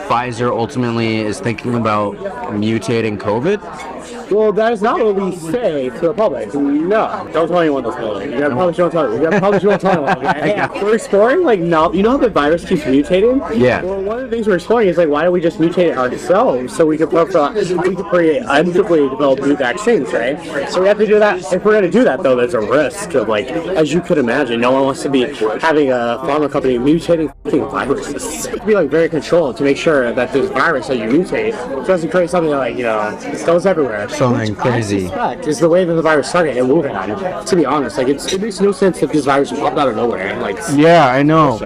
Pfizer ultimately is thinking about mutating COVID? Well, that is not what we say to the public. No, don't tell anyone this. You probably shouldn't tell anyone. You probably shouldn't tell anyone. Okay? We're exploring, like, now, you know how the virus keeps mutating? Yeah. Well, one of the things we're exploring is, like, why don't we just mutate it ourselves so we could preemptively develop new vaccines, right? So we have to do that. If we're going to do that, though, there's a risk of, like, as you could imagine, no one wants to be having a pharma company mutating viruses. It be, like, very controlled to make sure that this virus that you mutate doesn't create something that, like, you know, it goes everywhere. Something crazy. Is the way that the virus started in Wuhan. To be honest, like it makes no sense that this virus popped out of nowhere. Like, yeah, I know.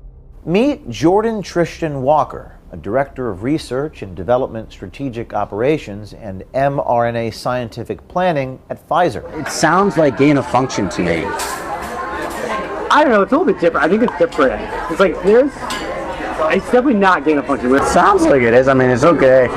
Meet Jordan Tristan Walker, a director of research and development strategic operations and mRNA scientific planning at Pfizer. It sounds like gain of function to me. I don't know. It's a little bit different. I think it's different. It's like it's definitely not gain of function. It sounds like it is. I mean, it's okay.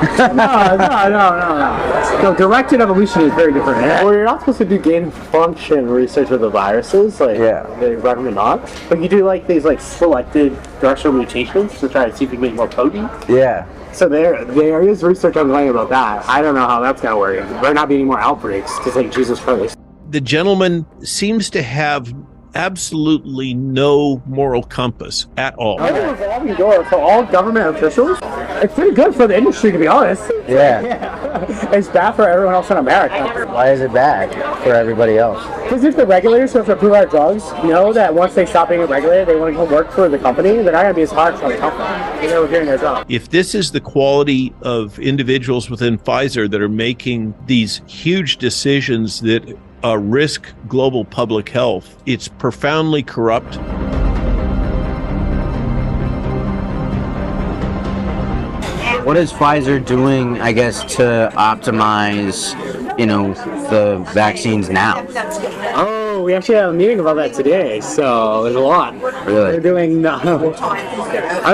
No, directed evolution is very different. Well, you're not supposed to do gain of function research with the viruses. Like, yeah, they recommend not. But you do like these like selected directional mutations to try to see if you can make more potent. Yeah. So there is research ongoing about that. I don't know how that's gonna work. There not be any more outbreaks because, like, Jesus Christ. The gentleman seems to have absolutely no moral compass at all. I think a revolving door for all government officials. It's pretty good for the industry, to be honest. Yeah. It's bad for everyone else in America. Why is it bad for everybody else? Because if the regulators who have to approve our drugs know that once they stop being regulated, they want to go work for the company, they're not going to be as hard for the company. They're doing their job. If this is the quality of individuals within Pfizer that are making these huge decisions that risk global public health, it's profoundly corrupt. What is Pfizer doing, I guess, to optimize, the vaccines now? Oh, we actually have a meeting about that today, so there's a lot. Really? We're doing, I don't know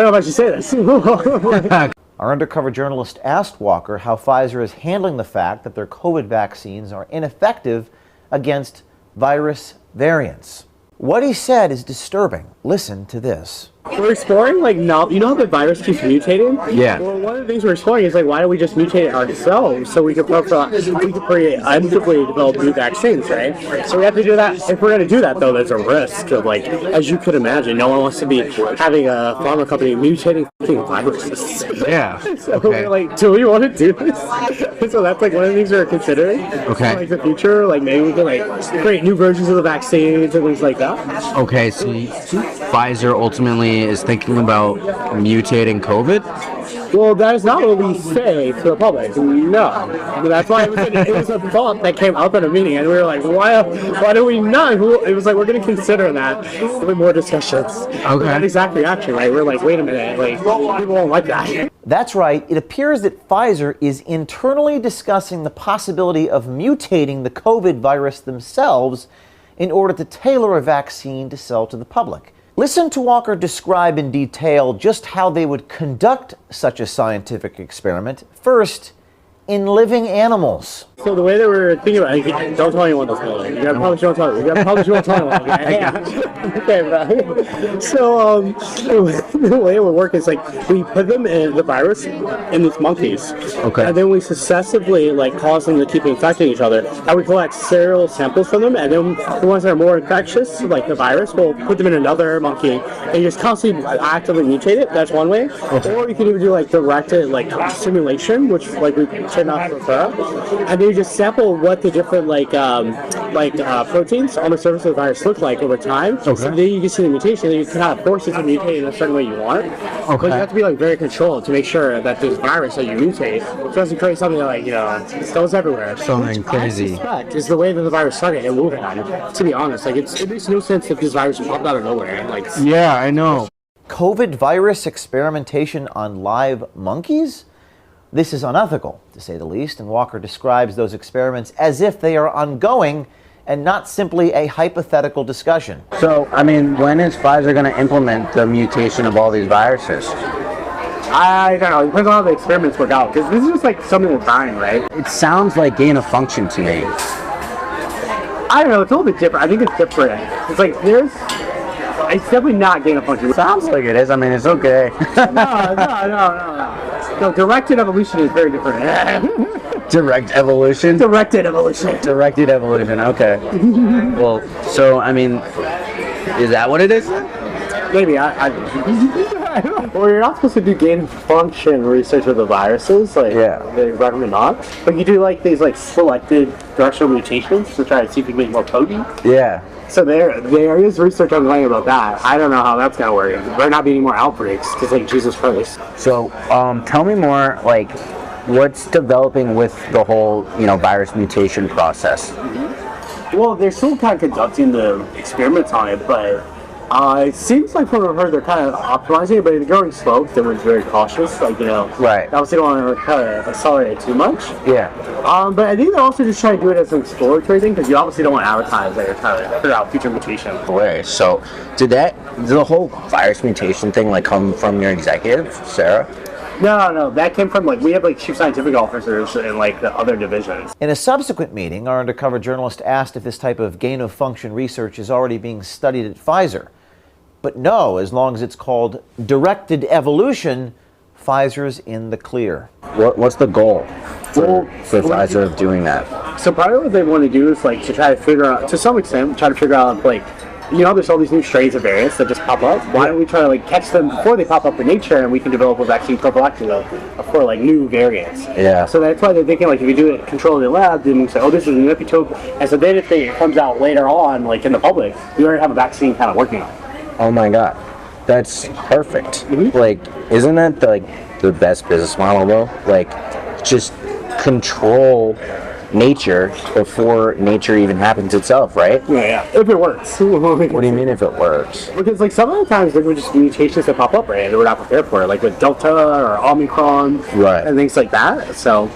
if I should say this. Our undercover journalist asked Walker how Pfizer is handling the fact that their COVID vaccines are ineffective against virus variants. What he said is disturbing. Listen to this. We're exploring, like, now, you know how the virus keeps mutating? Yeah. Well, one of the things we're exploring is, like, why don't we just mutate it ourselves so we could preemptively develop new vaccines, right? So we have to do that. If we're going to do that, though, there's a risk of, like, as you could imagine, no one wants to be having a pharma company mutating viruses. Yeah. So we're like, do we want to do this? So that's, like, one of the things we're considering. Okay. Like, the future, like, maybe we can, like, create new versions of the vaccines and things like that. Okay, so Pfizer ultimately is thinking about mutating COVID? Well, that is not what we say to the public. No. That's why it was a thought that came up at a meeting, and we were like, why do we not? It was like, we're going to consider that with more discussions. Okay. That exact reaction, right? We're like, wait a minute, like, people won't like that. That's right. It appears that Pfizer is internally discussing the possibility of mutating the COVID virus themselves in order to tailor a vaccine to sell to the public. Listen to Walker describe in detail just how they would conduct such a scientific experiment, first in living animals. So the way that we're thinking about it, don't tell anyone this. You probably shouldn't tell anyone. You probably shouldn't tell anyone. Okay, bro. So the way it would work is, like, we put them in the virus in these monkeys. Okay. And then we successively, like, cause them to keep infecting each other. And we collect serial samples from them, and then the ones that are more infectious, like the virus, we'll put them in another monkey and you just constantly actively mutate it. That's one way. Okay. Or you can even do, like, directed, like, simulation, which, like, we tend not to prefer. And then you just sample what the different proteins on the surface of the virus look like over time. Okay. So then you can see the mutation, and you can kind of force it to mutate in a certain way you want. Okay. But you have to be, like, very controlled to make sure that this virus that you mutate doesn't create something that, like, it goes everywhere. Something crazy. Is the way that the virus started in Wuhan. To be honest, like, it makes no sense that this virus popped out of nowhere. Like, yeah, I know. COVID virus experimentation on live monkeys? This is unethical, to say the least, and Walker describes those experiments as if they are ongoing and not simply a hypothetical discussion. So, I mean, when is Pfizer going to implement the mutation of all these viruses? I don't know. It depends on how the experiments work out, because this is just, like, something that's dying, right? It sounds like gain of function to me. I don't know. It's a little bit different. I think it's different. It's like It's definitely not gain of function. Sounds like it is. I mean, it's okay. No, directed evolution is very different. Direct evolution? Directed evolution. Directed evolution, okay. Well, so, I mean, is that what it is? Maybe. Well, you're not supposed to do gain of function research with the viruses. Like, Yeah. they recommend not. But you do like these like selected directional mutations to try to see if you can make it more potent. Yeah. So there is research ongoing about that. I don't know how that's gonna work. There not be any more outbreaks because like Jesus Christ. So, tell me more, like, what's developing with the whole, virus mutation process? Well, they're still kind of conducting the experiments on it, but it seems like from what I've heard, they're kind of optimizing it, but they're going slow. They were very cautious, Right. Obviously, don't want to kind of accelerate it too much. Yeah. But I think they're also just trying to do it as an exploratory thing because you obviously don't want to advertise that you're trying to figure out future mutation. Wait, so did the whole virus mutation thing like come from your executive, Sarah? No, that came from we have chief scientific officers in the other divisions. In a subsequent meeting, our undercover journalist asked if this type of gain-of-function research is already being studied at Pfizer. But no, as long as it's called directed evolution, Pfizer's in the clear. What's the goal for Pfizer of doing that? So probably what they want to do is to try to figure out, to some extent, there's all these new strains of variants that just pop up. Why don't we try to catch them before they pop up in nature, and we can develop a vaccine prophylactically for new variants. Yeah. So that's why they're thinking if you do it controlled in the lab, then we say, oh, this is a new epitope, and so then if it comes out later on, in the public, we already have a vaccine kind of working on it. Oh my God, that's perfect. Mm-hmm. Isn't that the best business model though? Just control nature before nature even happens itself, right? Yeah. If it works. What do you mean if it works? Because some of the times there were just mutations that pop up, right? And we're not prepared for it, with Delta or Omicron, Right. and things like that. So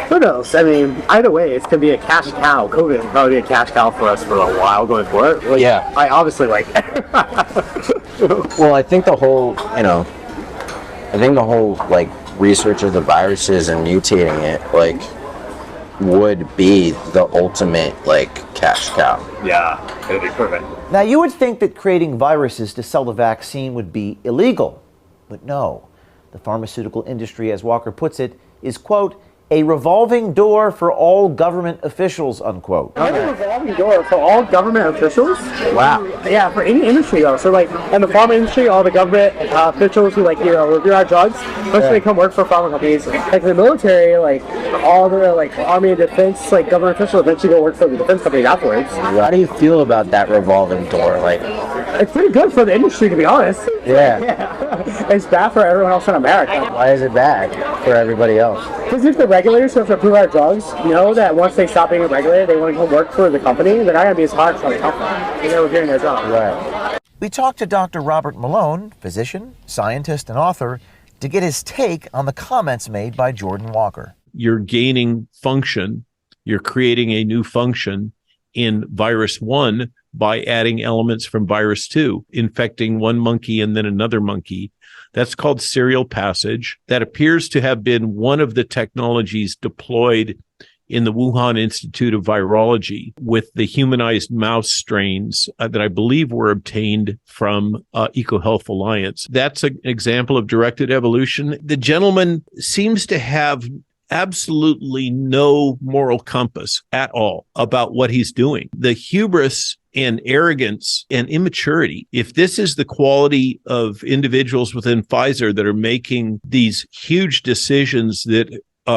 who knows? I mean, either way, it's gonna be a cash cow. COVID will probably be a cash cow for us for a while going forward. Yeah. I obviously Well, I think the whole, research of the viruses and mutating it, would be the ultimate, cash cow. Yeah, it'd be perfect. Now, you would think that creating viruses to sell the vaccine would be illegal, but no. The pharmaceutical industry, as Walker puts it, is, quote, a revolving door for all government officials, unquote. A revolving door for all government officials? Wow. Yeah, for any industry though. So in the pharma industry, all the government officials who review our drugs, especially they come work for pharma companies. The military, all the army and defense government officials eventually go work for the defense companies afterwards. How do you feel about that revolving door? It's pretty good for the industry, to be honest. Yeah. It's bad for everyone else in America. Why is it bad for everybody else? Because if the regulators who have to approve our drugs know that once they stop being regulated, they want to come work for the company, they're not going to be as hard for the company. They're doing their job. Right. We talked to Dr. Robert Malone, physician, scientist, and author, to get his take on the comments made by Jordan Walker. You're gaining function. You're creating a new function in virus 1 by adding elements from virus 2, infecting one monkey and then another monkey. That's called serial passage. That appears to have been one of the technologies deployed in the Wuhan Institute of Virology with the humanized mouse strains that I believe were obtained from EcoHealth Alliance. That's an example of directed evolution. The gentleman seems to have absolutely no moral compass at all about what he's doing. The hubris and arrogance and immaturity. If this is the quality of individuals within Pfizer that are making these huge decisions that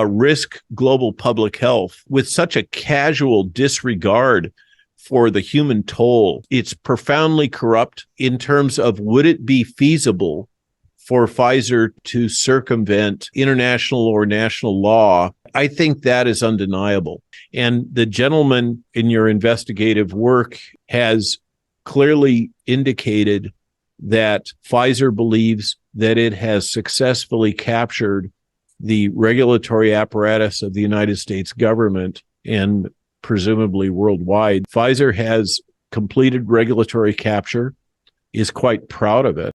risk global public health with such a casual disregard for the human toll, it's profoundly corrupt in terms of would it be feasible for Pfizer to circumvent international or national law. I think that is undeniable. And the gentleman in your investigative work has clearly indicated that Pfizer believes that it has successfully captured the regulatory apparatus of the United States government and presumably worldwide. Pfizer has completed regulatory capture, is quite proud of it.